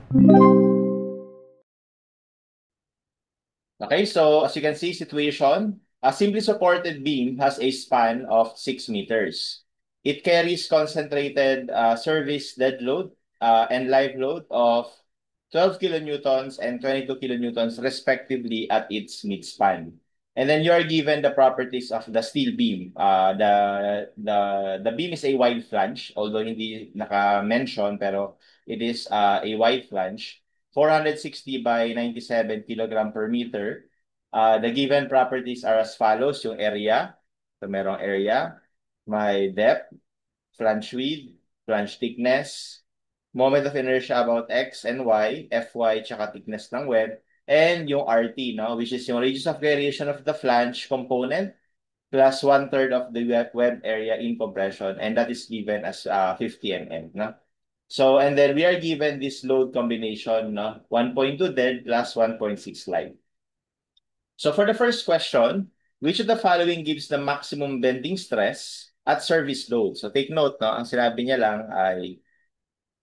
Okay, so as you can see, situation, a simply supported beam has a span of 6 meters. It carries concentrated service dead load and live load of 12 kilonewtons and 22 kilonewtons respectively at its midspan. And then you are given the properties of the steel beam. The beam is a wide flange, although hindi naka-mention, pero it is a wide flange. 460 by 97 kilogram per meter. The given properties are as follows, yung area. So merong area, may depth, flange width, flange thickness, moment of inertia about X and Y, Fy, tsaka thickness ng web, and yung RT, no? Which is yung radius of variation of the flange component plus one-third of the web area in compression, and that is given as 50 mm. No? So, and then we are given this load combination, no? 1.2 dead plus 1.6 live. So for the first question, which of the following gives the maximum bending stress at service load? So take note, no? Ang sinabi niya lang ay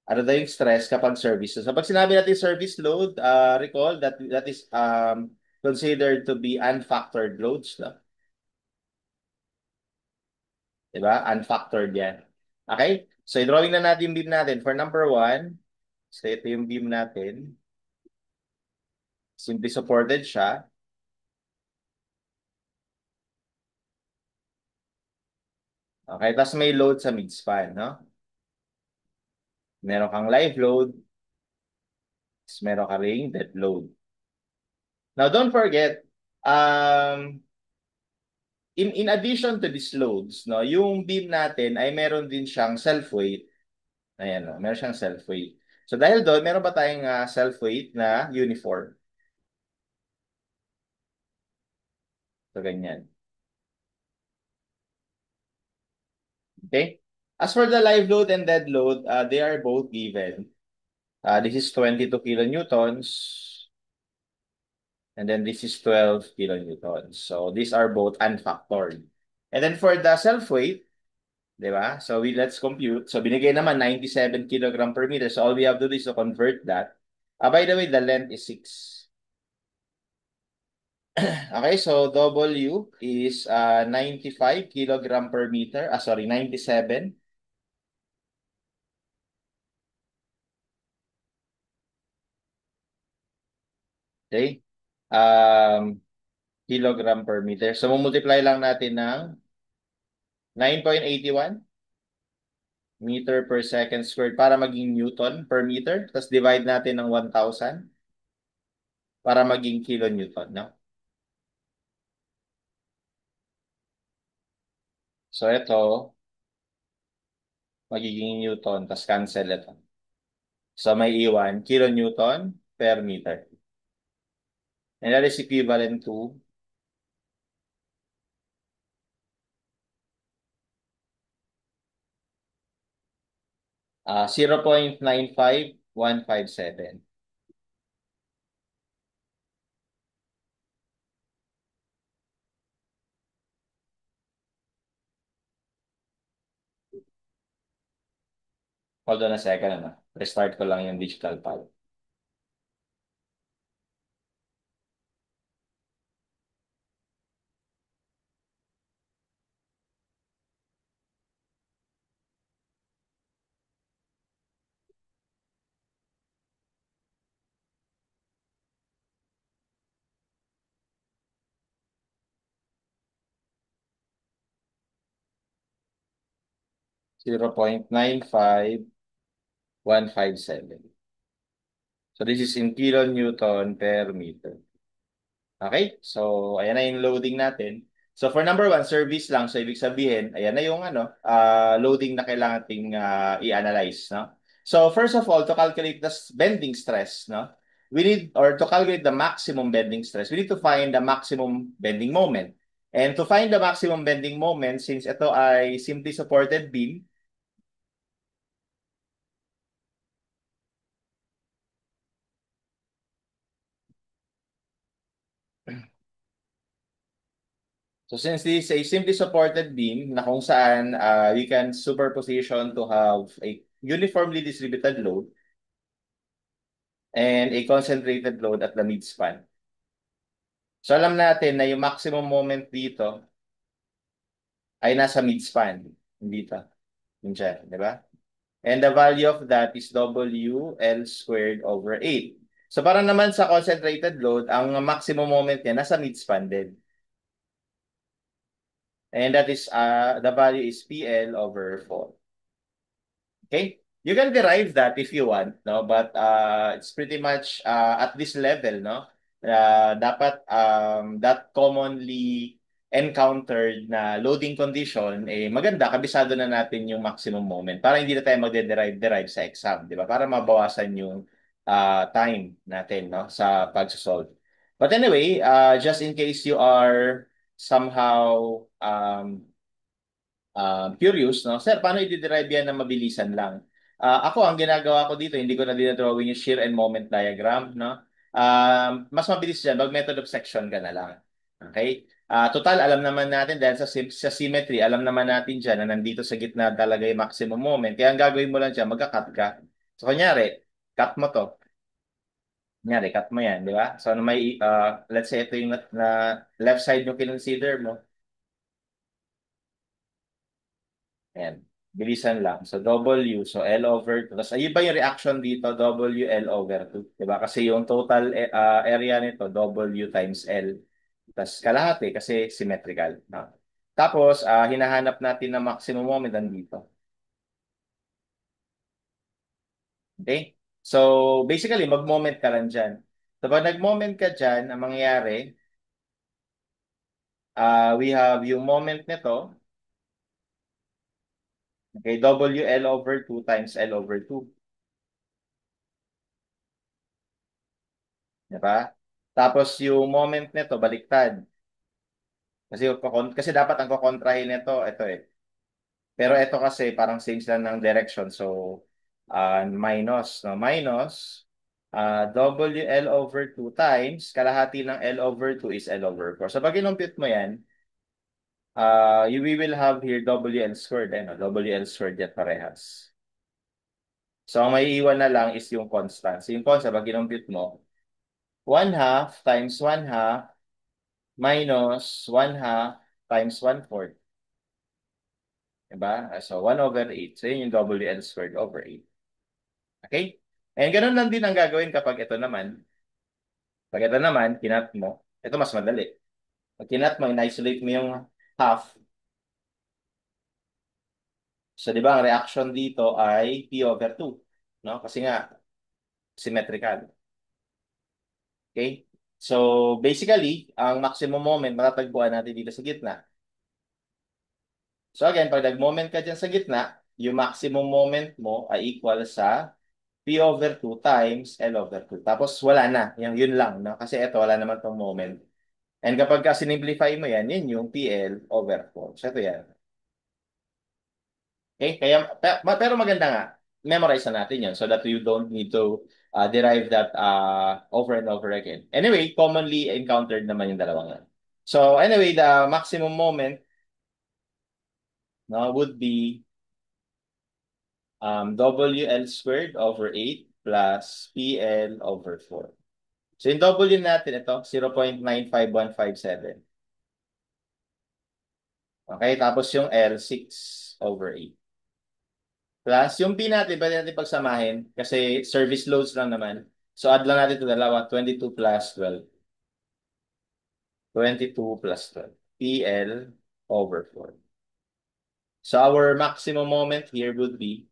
ano daw yung stress kapag service. So pag sinabi natin service load, recall that that is considered to be unfactored loads, no? Diba? Unfactored yan. Okay? So i-drawing na natin yung beam natin. For number one, so ito yung beam natin. Simply supported siya. Okay, tapos may load sa midspan, no? Meron kang live load, tapos meron ka ring dead load. Now, don't forget, um, in addition to these loads, no, yung beam natin ay meron din siyang self-weight. Ayan, no, meron siyang self-weight. So, dahil doon, meron ba tayong self-weight na uniform? So, ganyan. Okay? As for the live load and dead load, they are both given. This is 22 kilonewtons. And then this is 12 kilonewtons. So these are both unfactored. And then for the self-weight, di ba? So let's compute. So binigay naman 97 kilogram per meter. So all we have to do is to convert that. By the way, the length is 6. Okay, so W is 95 kilogram per meter. Sorry, 97. Okay? Um, kilogram per meter. So multiply lang natin ng 9.81 meter per second squared para maging Newton per meter. Tapos divide natin ng 1,000 para maging kilonewton, no? So ito, magiging Newton, tapos cancel ito. So may iwan, kilonewton per meter. And that is equivalent to 0.95157. Hold on a second, ano? Restart ko lang yung digital file. 0.95157. So this is in kilonewton per meter. Okay? So, ayan na yung loading natin. So, for number one, service lang. So, ibig sabihin, ayan na yung loading na kailangan nating i-analyze, no? So, first of all, to calculate the bending stress, no? We need, or to calculate the maximum bending stress, we need to find the maximum bending moment. And to find the maximum bending moment, since ito ay simply supported beam, so since this is a simply supported beam na kung saan we can superposition to have a uniformly distributed load, and a concentrated load at the midspan. So alam natin na yung maximum moment dito ay nasa midspan. Dito. Yun siya, di ba? And the value of that is WL squared over 8. So para naman sa concentrated load, ang maximum moment niya nasa midspan din. And that is, the value is PL over 4. Okay? You can derive that if you want, no? But it's pretty much at this level, no? Dapat that commonly encountered na loading condition, eh maganda, kabisado na natin yung maximum moment para hindi na tayo magde-derive sa exam, di ba? Para mabawasan yung time natin, no? Sa pag-solve. But anyway, just in case you are somehow curious, no? Sir, paano i-derive yan na mabilisan lang? Ako, ang ginagawa ko dito, hindi ko na dinadrawing yung shear and moment diagram, no? Mas mabilis dyan, mag-method of section ka na lang. Okay? Total, alam naman natin, dahil sa symmetry, alam naman natin dyan na nandito sa gitna talaga yung maximum moment. Kaya ang gagawin mo lang dyan, magka-cut ka. So, kunyari, cut mo to. Kunyari, cut mo yan, di ba? So, ano may, let's say ito yung na left side mo kinonsider mo. Ayan. Bilisan lang. So, W. So, L over 2. Tapos, ayun ba yung reaction dito? W, L over 2. Diba? Kasi yung total area nito, W times L. Tapos, kalahati kasi symmetrical. No? Tapos, hinahanap natin na maximum moment dito. Okay? So, basically, mag-moment ka lang dyan. So, pag nag-moment ka dyan, ang mangyayari, we have yung moment nito, okay, W, L over 2 times L over 2. Diba? Tapos yung moment nito baliktad. Kasi dapat ang kokontrahin nito, ito eh. Pero ito kasi parang same sila ng direction. So, minus, no? Minus, WL over 2 times, kalahati ng L over 2 is L over 4. So, pag inumpute mo yan, we will have here WL squared. No? WL squared yan parehas. So, ang may iwan na lang is yung constant. So, yung constant, pag inumpute mo, 1/2 times 1/2 minus 1/2 times 1/4. Diba? So, 1 over 8. So, yun yung WL squared over 8. Okay? And ganun lang din ang gagawin kapag ito naman. Pag ito naman, kinat mo. Ito mas madali. Pag kinat mo, in-isolate mo yung half. So, di ba, ang reaction dito ay P over 2. No? Kasi nga, symmetrical. Okay? So, basically, ang maximum moment matatagpuan natin dito sa gitna. So, again, pag nag-moment ka dyan sa gitna, yung maximum moment mo ay equal sa P over 2 times L over 2. Tapos wala na. Yun lang. No? Kasi ito, wala naman tong moment. And kapag ka sinimplify mo yan, yun yung PL over 4. So ito yan. Okay? Pero maganda nga, memorize na natin yan so that you don't need to derive that over and over again. Anyway, commonly encountered naman yung dalawang yan. So anyway, the maximum moment no, would be WL squared over 8 plus PL over 4. So yung W natin ito, 0.95157. Okay, tapos yung L, 6 over 8. Plus yung P natin, pwede natin pagsamahin kasi service loads lang naman. So add lang natin ito dalawa, 22 plus 12. 22 plus 12. PL over 4. So our maximum moment here would be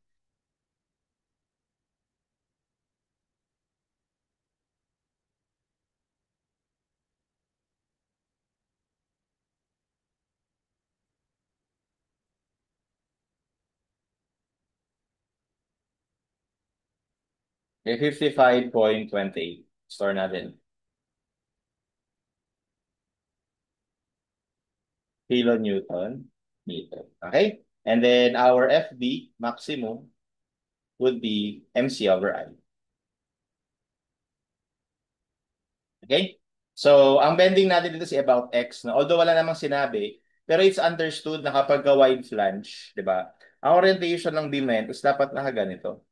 55.28. Store natin. Kilonewton meter. Okay? And then our FB maximum would be MC over I. Okay? So, ang bending natin dito si about X, no? Although wala namang sinabi, pero it's understood na kapag wide flange, di ba? Ang orientation ng beam is dapat nakaganito.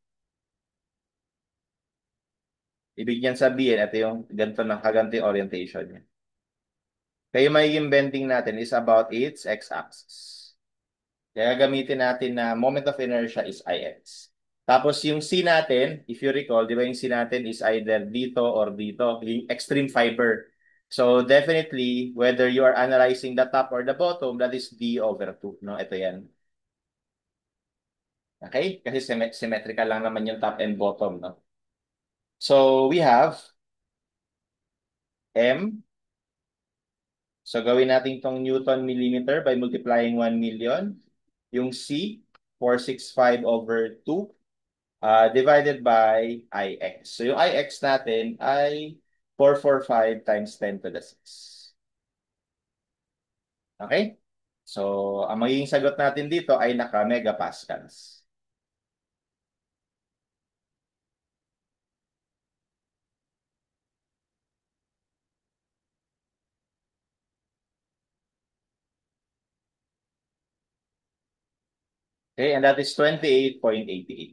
Ibig niyan sabihin, ito yung ganito na kaganti orientation niya. Kaya yung magiging bending natin is about its x-axis. Kaya gamitin natin na moment of inertia is Ix. Tapos yung C natin, if you recall, di ba yung C natin is either dito or dito, yung extreme fiber. So definitely, whether you are analyzing the top or the bottom, that is D over 2. No? Ito yan. Okay? Kasi symmetrical lang naman yung top and bottom. No? So we have M. So gawin natin tong Newton millimeter by multiplying 1 million. Yung C, 465 over 2 divided by Ix. So yung Ix natin ay 445 times 10 to the 6. Okay? So, ang magiging sagot natin dito ay naka-megapascals. Okay, and that is 28.88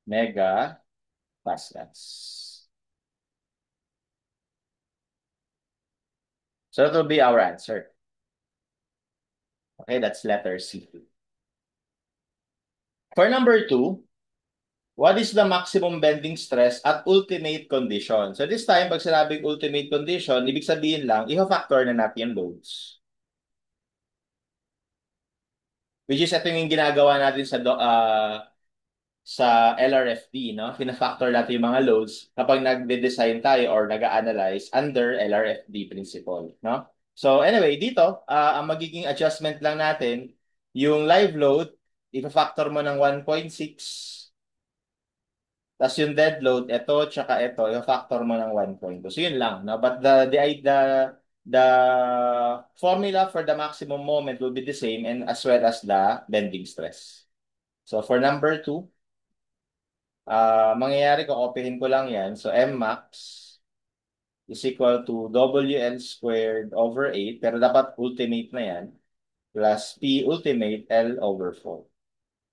megapascals. So that will be our answer. Okay, that's letter C. For number 2, what is the maximum bending stress at ultimate condition? So this time, pag sinabing ultimate condition, ibig sabihin lang, i-factor na natin yung loads. Which is ito yung ginagawa natin sa LRFD, no? Fina-factor natin yung mga loads kapag nagde-design tayo or nag-analyze under LRFD principle, no? So anyway, dito, ang magiging adjustment lang natin, yung live load, ipa-factor mo ng 1.6, tapos yung dead load, ito, tsaka ito, ipa-factor mo ng 1.2. So yun lang, no? But the formula for the maximum moment will be the same and as well as the bending stress. So for number 2, mangyayari ko, copyhin ko lang yan. So M max is equal to WL squared over 8, pero dapat ultimate na yan, plus P ultimate L over 4.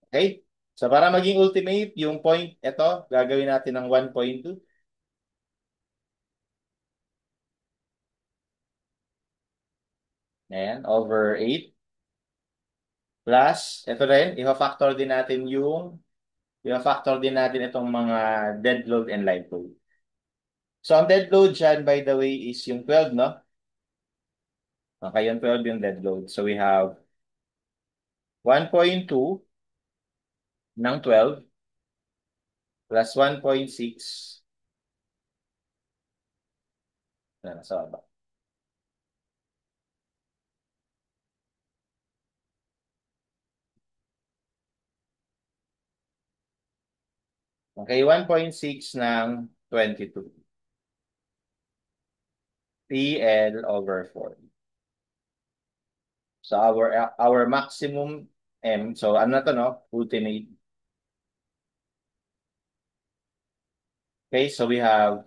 Okay? So para maging ultimate, yung point, ito, gagawin natin ng 1.2. Ayan, over 8. Plus, ito rin, i-factor din natin i-factor din natin itong mga dead load and live load. So ang dead load dyan, by the way, is yung 12, no? Okay, yung 12 yung dead load. So we have 1.2 ng 12 plus 1.6 na nasa baba. Okay, 1.6 ng 22. PL over 4. So our maximum M, so ano to, no? Ultimate. Okay, so we have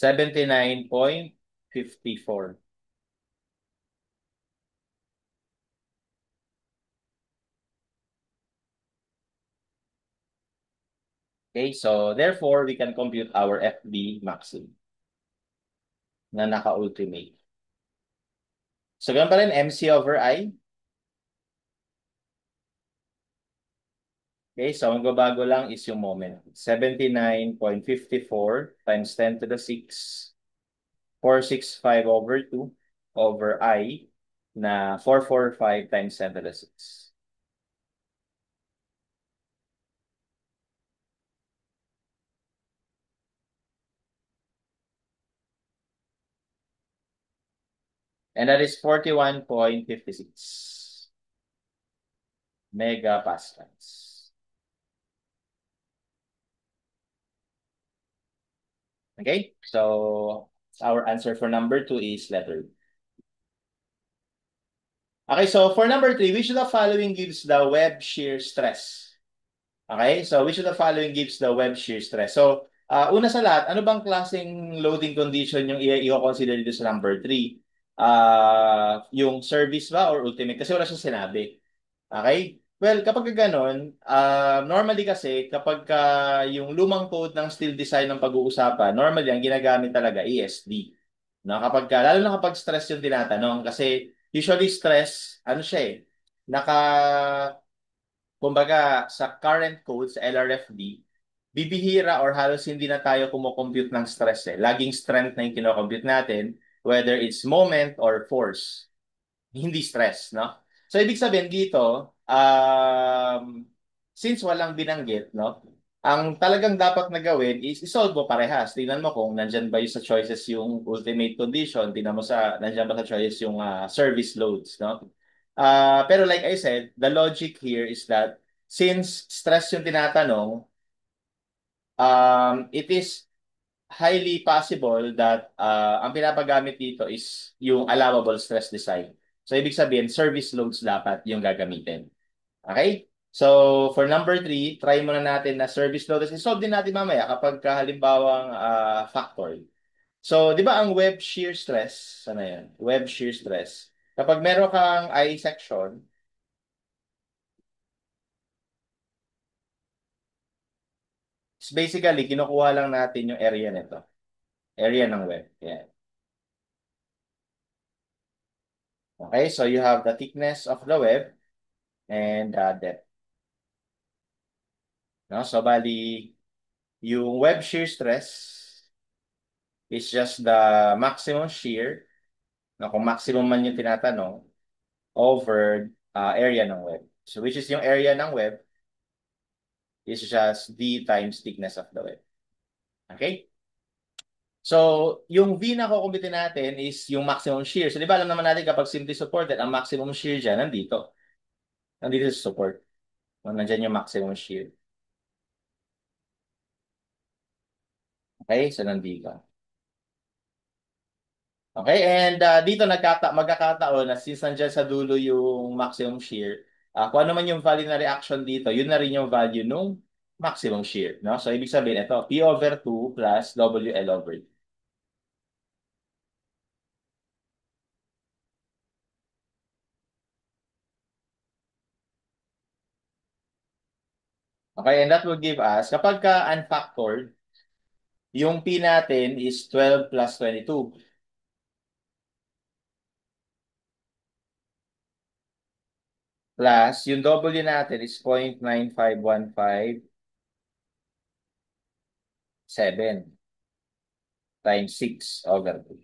79.54. Okay, so therefore, we can compute our FB maximum na naka-ultimate. So ganun pa rin, MC over I. Okay, so ang bago lang is yung moment. 79.54 times 10 to the 6, 465 over 2 over I na 445 times 10 to the 6. And that is 41.56 megapascals. Okay, so our answer for number 2 is letter B. Okay, so for number 3, which of the following gives the web shear stress? Okay, so which of the following gives the web shear stress? So, Una sa lahat, ano bang klaseng loading condition yung i-consider dito sa number 3? Yung service ba or ultimate? Kasi wala siyang sinabi. Okay? Well, kapag ganon, normally kasi kapag yung lumang code ng steel design ng pag-uusapan, normally ang ginagamit talaga ESD. No, lalo na kapag stress yung tinatanong kasi usually stress, ano siya eh, naka kumbaga, sa current code, sa LRFD, bibihira or halos hindi na tayo kumocompute ng stress eh. Laging strength na yung kinocompute natin, whether it's moment or force. Hindi stress, no? So, ibig sabihin dito, since walang binanggit, no? Ang talagang dapat na gawin is isolve mo parehas. Tingnan mo kung nandyan ba yung sa choices yung ultimate condition, tingnan mo nandyan ba sa choices yung service loads, no? Pero like I said, the logic here is that since stress yung tinatanong, it is highly possible that ang pinapagamit dito is yung allowable stress design. So, ibig sabihin, service loads dapat yung gagamitin. Okay? So, for number 3, try muna natin na service load. Tapos solve din natin mamaya kapag halimbawang factor. So, di ba ang web shear stress, ano yan? Web shear stress. Kapag meron kang I section, it's basically, kinukuha lang natin yung area nito. Area ng web. Yan. Okay, so you have the thickness of the web and depth. No? So, bali, yung web shear stress is just the maximum shear, no, kung maximum man yung tinatanong, over area ng web. So, which is yung area ng web is just V times thickness of the web. Okay? So, yung V na kukumpitin natin is yung maximum shear. So, di ba alam naman natin kapag simply supported, ang maximum shear dyan nandito. Nandito sa support. Nandyan yung maximum shear. Okay? So, nandito. Okay, and dito magkakataon na since nandiyan sa dulo yung maximum shear, kung ano man yung value na reaction dito, yun na rin yung value nung maximum shear. No? So, ibig sabihin, ito, P over 2 plus WL over 2. Okay, and that will give us, kapag ka unfactored, yung P natin is 12 plus 22. Plus, yung W natin is 0.95157 times 6 over 2.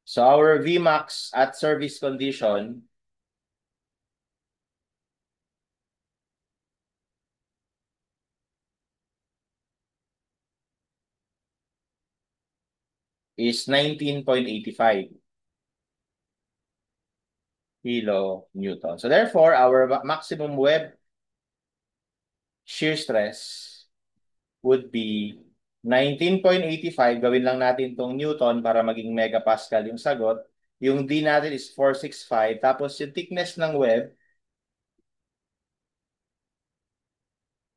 So, our Vmax at service condition is 19.85 kilonewton. So therefore, our maximum web shear stress would be 19.85. Gawin lang natin tong Newton para maging megapascal yung sagot. Yung D natin is 465. Tapos yung thickness ng web,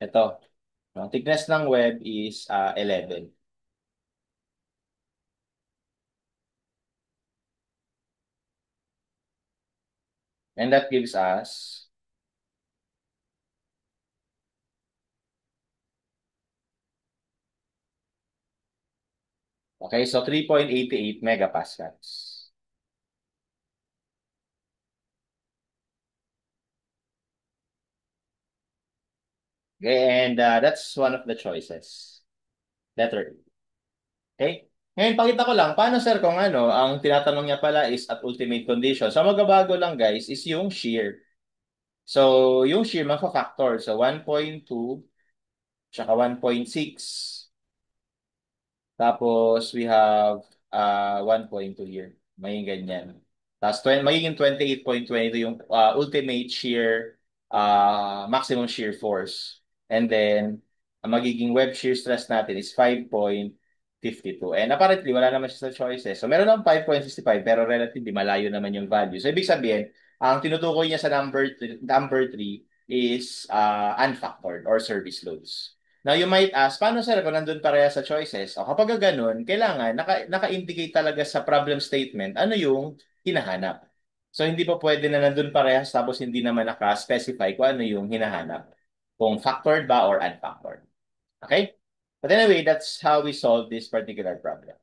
ito. Ang thickness ng web is 11. And that gives us, okay, so 3.88 megapascals. Okay, and that's one of the choices. Letter E. Okay? Ngayon, pakita ko lang, paano sir kung ano, ang tinatanong niya pala is at ultimate condition. So, magbabago lang guys is yung shear. So, yung shear magfa-factor. So, 1.2 tsaka 1.6. Tapos, we have 1.2 here. May ganyan. Tapos, magiging 28.22 yung ultimate shear, maximum shear force. And then, ang magiging web shear stress natin is 5.52. And apparently, wala naman siya sa choices. So, meron ng 5.65 pero relatively malayo naman yung value. So, ibig sabihin, ang tinutukoy niya sa number 3 is unfactored or service loads. Now, you might ask, paano sir kung nandun pareha sa choices? O kapag ganun, kailangan naka-indicate talaga sa problem statement ano yung hinahanap. So, hindi pa pwede na nandun parehas tapos hindi naman naka-specify kung ano yung hinahanap. Kung factored ba or unfactored. Okay? But anyway, that's how we solve this particular problem.